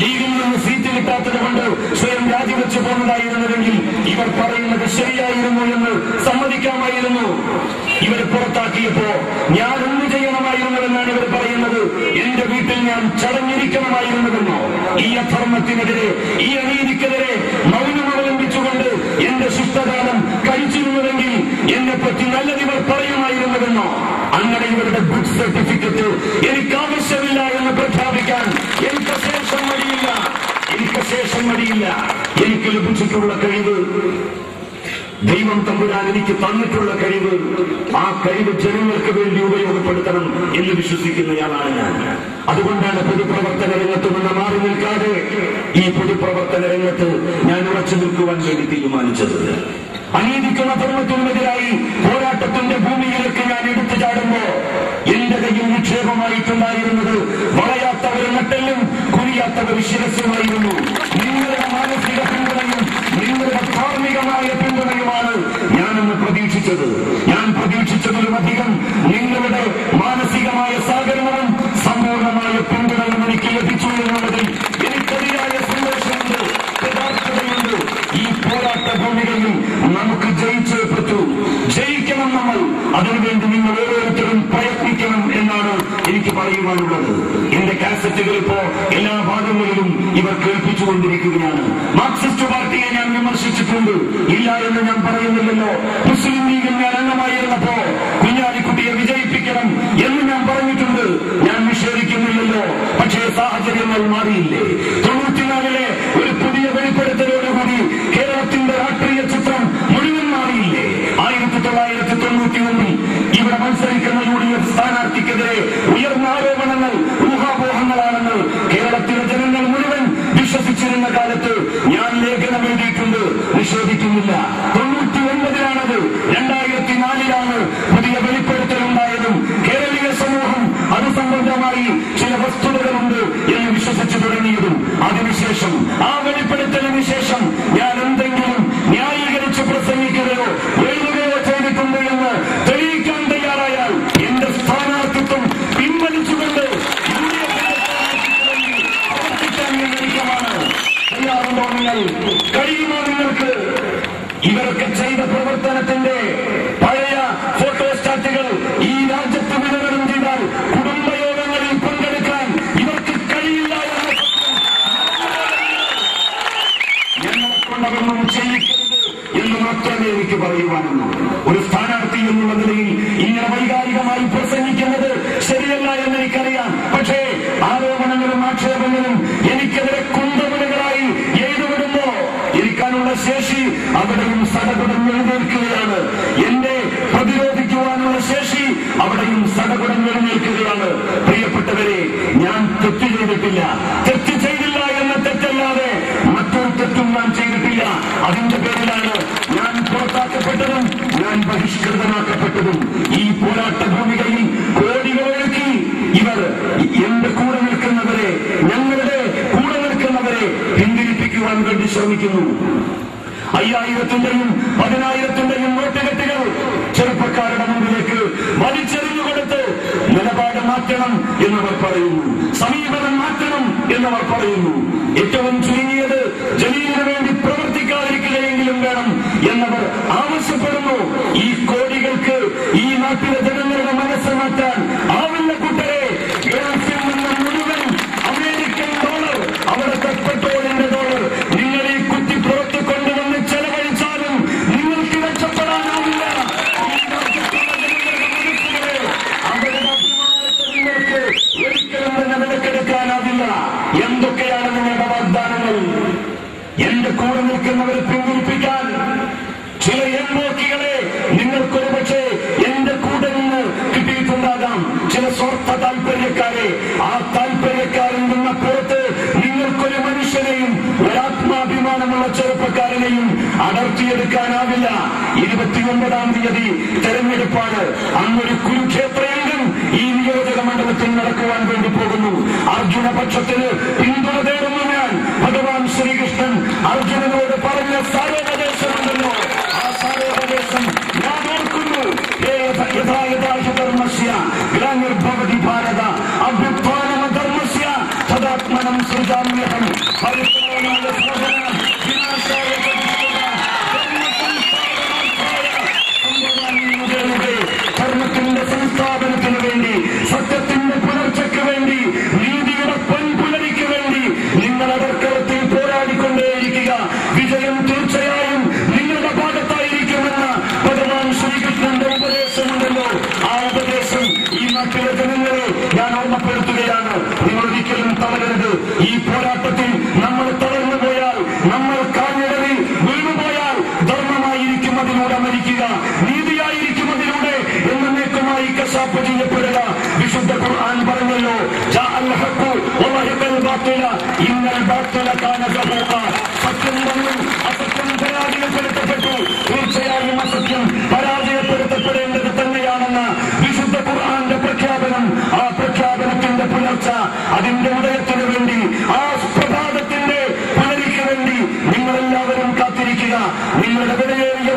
ലീഗിൽ നിന്ന് സീറ്റ് കിട്ടാത്തത് കൊണ്ട് സ്വയം രാജിവെച്ചു പോകുന്നതായിരുന്നുവെങ്കിൽ ഇവർ പറയുന്നത് ശരിയായിരുന്നു എന്ന് സമ്മതിക്കാമായിരുന്നു. ഇവർ പുറത്താക്കിയപ്പോ ഞാൻ എന്ത് ചെയ്യണമായിരുന്നുവെന്നാണ് ഇവർ പറയുന്നത്. എന്റെ വീട്ടിൽ ഞാൻ ചടഞ്ഞിരിക്കണമായിരുന്നുവെന്നോ? ഈ അധർമ്മത്തിനെതിരെ, ഈ അനീതിക്കെതിരെ മൗനം അവലംബിച്ചുകൊണ്ട് എന്റെ ശിഷ്ടകാലം കഴിച്ചിരുന്നുവെങ്കിൽ എന്നെപ്പറ്റി നല്ലതിവർ പറയുമായിരുന്നുവെന്നോ? അങ്ങനെ ഇവരുടെ ഗുഡ് സർട്ടിഫിക്കറ്റ് എനിക്ക് ആവശ്യമില്ല എന്ന് പ്രഖ്യാപിക്കാൻ എനിക്ക് ശേഷം മടിയില്ല. എനിക്ക് ലഭിച്ചിട്ടുള്ള കഴിവ്, ദൈവം തമ്പുരാൻ എനിക്ക് തന്നിട്ടുള്ള കഴിവ്, ആ കഴിവ് ജനങ്ങൾക്ക് വേണ്ടി ഉപയോഗപ്പെടുത്തണം എന്ന് വിശ്വസിക്കുന്നയാളാണ് ഞാൻ. അതുകൊണ്ടാണ് പൊതുപ്രവർത്തന രംഗത്ത് നിന്ന് മാറി നിൽക്കാതെ ഈ പൊതുപ്രവർത്തന രംഗത്ത് ഞാൻ ഉറച്ചു നിൽക്കുവാൻ വേണ്ടി തീരുമാനിച്ചത്. അനീതിക്കും അധർമ്മത്തിനുമെതിരായി പോരാട്ടത്തിന്റെ ഭൂമിയിലേക്ക് ഞാൻ എടുത്തു ചാടുമ്പോ എന്റെ കയ്യിൽ നിക്ഷേപമായിട്ടുണ്ടായിരുന്നത് വളയാത്തവർ നട്ടെല്ലും കുനിയാത്തവർ ശിരസ്സുമായിരുന്നു. നിങ്ങളുടെ മാനസിക പിന്തുണയും നിങ്ങളുടെ ധാർമ്മികമായ പിന്തുണയുമാണ് ഞാനെന്ന് പ്രതീക്ഷിച്ചത്. ഞാൻ പ്രതീക്ഷിച്ചതിലുമധികം നിങ്ങളുടെ മാനസികമായ സഹകരണവും സമ്പൂർണമായ പിന്തുണയും എനിക്ക് ലഭിച്ചു എന്നുള്ളതിൽ എനിക്കതിയായ സന്തോഷമുണ്ട്, യഥാർത്ഥതയുണ്ട്. ഈ പോരാട്ട ഭൂമികയിൽ നമുക്ക് ജയിച്ചേ പറ്റൂ. ജയിക്കണം നമ്മൾ. അതിനുവേണ്ടി നിങ്ങൾ ഓരോരുത്തരും പ്രയത്നിക്കണം എന്നാണ് എനിക്ക് പറയുവാനുള്ളത്. എന്റെ കാസറ്റുകൾ ഇപ്പോ എല്ലാ ഭാഗങ്ങളിലും ഇവർ കേൾപ്പിച്ചുകൊണ്ടിരിക്കുകയാണ്. മാർക്സിസ്റ്റ് പാർട്ടിയെ ഞാൻ വിമർശിച്ചിട്ടുണ്ട്, ഇല്ല എന്ന് ഞാൻ പറയുന്നില്ലല്ലോ. മുസ്ലിം ലീഗിൽ ഞാൻ അംഗമായിരുന്നപ്പോ കുഞ്ഞാലിക്കുട്ടിയെ വിജയിപ്പിക്കണം എന്ന് ഞാൻ പറഞ്ഞിട്ടുണ്ട്, ഞാൻ നിഷേധിക്കുന്നില്ലല്ലോ. പക്ഷേ സാഹചര്യങ്ങൾ മാറിയില്ലേ? 94-ലെ ഒരു പുതിയ വെളിപ്പെടുത്തലോടുകൂടി കേരളത്തിന്റെ രാഷ്ട്രീയ ചിത്രം മുഴുവൻ മാറിയില്ലേ? 1991 ഇവിടെ മത്സരിക്കുന്ന UDF സ്ഥാനാർത്ഥിക്കെതിരെ ഉയർന്ന ആരോപണങ്ങൾ ഊഹാപോഹങ്ങളാണെന്ന് കേരളത്തിലെ ജനങ്ങൾ മുഴുവൻ വിശ്വസിച്ചിരുന്ന കാലത്ത് ഞാൻ ലേഖനം എഴുതിയിട്ടുണ്ട്, നിഷേധിക്കുന്നില്ല. 99-ലാണത്, 2004-ലാണ് പുതിയ വെളിപ്പെടുത്തലുണ്ടായതും കേരളീയ സമൂഹം അത് സംബന്ധമായി ചില വസ്തുതകളുണ്ട് എന്ന് വിശ്വസിച്ചു തുടങ്ങിയതും. അതിനുശേഷം ആ വെളിപ്പെടുത്തലിന് ശേഷം ഞാൻ എന്തെങ്കിലും ന്യായീകരിച്ച് പ്രസംഗിക്കുകയോ എഴുതുകയോ ചെയ്തിട്ടുണ്ട് എന്ന് തെളിയിക്കാൻ തയ്യാറായാൽ എന്റെ സ്ഥാനാർത്ഥിത്വം പിൻവലിച്ചുകൊണ്ട് പ്രവർത്തിക്കാൻ വേണ്ടിയിരിക്കമാണ്. തയ്യാറുണ്ടോ നിങ്ങൾ? കഴിയുമോ നിങ്ങൾക്ക്? ഇവരൊക്കെ ചെയ്ത പ്രവർത്തനത്തിന്റെ പഴയ ഫോട്ടോസ്റ്റാറ്റുകൾ ഈ രാജ്യത്ത് വിതരണം ചെയ്താൽ കുടുംബയോഗങ്ങളിൽ പങ്കെടുക്കാൻ ഇവർക്ക് കഴിയില്ല എന്ന ഞങ്ങളെ കൊണ്ടതൊന്നും ചെയ്യിക്കരുത് എന്ന് മാത്രമേ എനിക്ക് പറയുവാനുള്ളൂ. ഒരു സ്ഥാനാർത്ഥി എന്നുള്ള നിലയിൽ ഇങ്ങനെ വൈകാരികമായി പ്രസംഗിക്കുന്നത് ശരിയല്ല എന്ന് എനിക്കറിയാം. പക്ഷേ ആരോപണങ്ങളും ആക്ഷേപങ്ങളും എനിക്കെതിരെ കുന്തമുനകളായി എഴുതുവിടുമ്പോ ഇരിക്കാനുള്ള ശേഷി അവിടെയും സടകുടം എഴുന്നേൽക്കുകയാണ്. എന്നെ പ്രതിരോധിക്കുവാനുള്ള ശേഷി അവിടെയും സടകുടം എഴുന്നേൽക്കുകയാണ്. പ്രിയപ്പെട്ടവരെ, ഞാൻ തെറ്റ് ചെയ്തിട്ടില്ല. തെറ്റ് ചെയ്തില്ല എന്ന തെറ്റല്ലാതെ മറ്റൊരു തെറ്റും ഞാൻ ചെയ്തിട്ടില്ല. അതിന്റെ പേരിലാണ് ഞാൻ പുറത്താക്കപ്പെട്ടതും ഞാൻ ബഹിഷ്കൃതമാക്കപ്പെട്ടതും. ഈ പോരാട്ട ഭൂമികയിൽ കോടികൾ ഒഴുക്കി ഇവർ എന്റെ കൂടെ നിൽക്കുന്നവരെ, ഞങ്ങളുടെ കൂടെ നിൽക്കുന്നവരെ പിന്തിരിപ്പിക്കുവാൻ വേണ്ടി ശ്രമിക്കുന്നു. 5000-ന്റെയും 10,000-ന്റെയും നോട്ടുകെട്ടുകൾ ചെറുപ്പക്കാരുടെ മുമ്പിലേക്ക് വലിച്ചെറിഞ്ഞുകൊടുത്ത് നിലപാട് മാറ്റണം എന്നവർ പറയുന്നു, സമീപനം മാറ്റണം എന്നവർ പറയുന്നു. ഏറ്റവും ചുരുങ്ങിയത് ജലീലിന് വേണ്ടി പ്രവർത്തിക്കാതിരിക്കുകയെങ്കിലും വേണം എന്നവർ ആവശ്യപ്പെടുന്നു. ഈ കോടികൾക്ക് ഈ നാട്ടിലെ ജനങ്ങളുടെ മനസ്സ് മാറ്റാൻ ആവില്ല കൂട്ടരെ. ഗൾഫിൽ നിന്ന് മുഴുവൻ അമേരിക്കൻ ഡോളർ, അവിടുത്തെ പെട്രോളിന്റെ ഡോളർ നിങ്ങൾ ഈ കുത്തി പുറത്ത് കൊണ്ടുവന്ന് ചെലവഴിച്ചാലും നിങ്ങൾക്ക് രക്ഷപ്പെടാനാവില്ല. ഈ രാജ്യത്തുള്ള ജനങ്ങളുടെ മനസ്സുകളെ, അവരുടെ അഭിമാനത്തെ നിങ്ങൾക്ക് ഒരിക്കലും തന്നെ വിലക്കെടുക്കാനാവില്ല. എന്തൊക്കെയാണ് നിങ്ങളുടെ വാഗ്ദാനങ്ങൾ? എന്റെ കൂടെ നിൽക്കുന്നവരെ പിന്തിരിപ്പിക്കാൻ ചില എംബോക്കികളെ നിങ്ങൾക്കൊരു പക്ഷേ എന്റെ കൂടെ നിന്ന് കിട്ടിയിട്ടുണ്ടാകാം. ചില സ്വാർത്ഥ താല്പര്യക്കാരെ, ആ താല്പര്യക്കാരിൽ നിന്നപ്പുറത്ത് നിങ്ങൾക്കൊരു മനുഷ്യനെയും ഒരാത്മാഭിമാനമുള്ള ചെറുപ്പക്കാരനെയും അടർത്തിയെടുക്കാനാവില്ല. 29-ാം തീയതി തെരഞ്ഞെടുപ്പാണ്. അന്നൊരു കുരുക്ഷേത്രയംഗം ഈ നിയോജക മണ്ഡലത്തിൽ നടക്കുവാൻ വേണ്ടി പോകുന്നു. അർജുനപക്ഷത്തിന് പിന്തുണ തേടുന്നു ഞാൻ. ഭഗവാൻ ശ്രീകൃഷ്ണൻ അർജുനനോട് പറഞ്ഞ സാരോപദേശമുണ്ടല്ലോ, ആ സാരോപദേശം ഞാൻ ഓർക്കുന്നു. ധർമ്മസ്യ ഗ്ലാനിർഭവതി ഭാരത അഭ്യുത്ഥാനമധർമ്മസ്യ തദാത്മന സമാധാനം സുജാമ്യഹം പരിപൂർണമായ സഹനം വിനാശായ ധർമ്മത്തിന്റെ സംസ്ഥാപനത്തിന് വേണ്ടി, സത്യത്തിന്റെ പുലർച്ചയ്ക്ക് വേണ്ടി, നീതിയുടെ പൊൻപുലരിക്ക് വേണ്ടി നിങ്ങൾ അടർക്കളത്തിൽ പോരാടിക്കൊണ്ടേയിരിക്കുക. വിജയം തീർച്ചയായും നിങ്ങളുടെ ഭാഗത്തായിരിക്കുമെന്ന ഭഗവാൻ ശ്രീകൃഷ്ണന്റെ ഉപദേശമുണ്ടല്ലോ. ആ ഉപദേശം ഈ നാട്ടിലെ ജനങ്ങളെ ഞാൻ ഓർമ്മപ്പെടുത്തുകയാണ്. നിങ്ങൾ ഒരിക്കലും തളരരുത്. ഈ പോരാട്ടത്തിൽ നമ്മൾ തളർന്നു പോയാൽ, നമ്മൾ കാഞ്ഞിടറി വീണുപോയാൽ ധർമ്മമായിരിക്കും അതിലൂടെ മരിക്കുക, നീതിയായിരിക്കും അതിലൂടെ എന്നേക്കുമായി കശാപ്പ് ചെയ്യപ്പെടുക. വിശുദ്ധ ഖുർആൻ പറഞ്ഞല്ലോ, സത്യം വന്നു, അസത്യം പരാജയപ്പെടുത്തപ്പെട്ടു. തീർച്ചയായും അസത്യം പരാജയപ്പെടുത്തപ്പെടേണ്ടത് തന്നെയാണെന്ന വിശുദ്ധ ഖുർആന്റെ പ്രഖ്യാപനം. ആ പ്രഖ്യാപനത്തിന്റെ പുലർച്ച, അതിന്റെ ഉദയത്തിന് വേണ്ടി, ആ പ്രഭാതത്തിന്റെ പുലരിക്ക് വേണ്ടി നിങ്ങളെല്ലാവരും കാത്തിരിക്കുക. നിങ്ങളുടെ വിലയേറിയ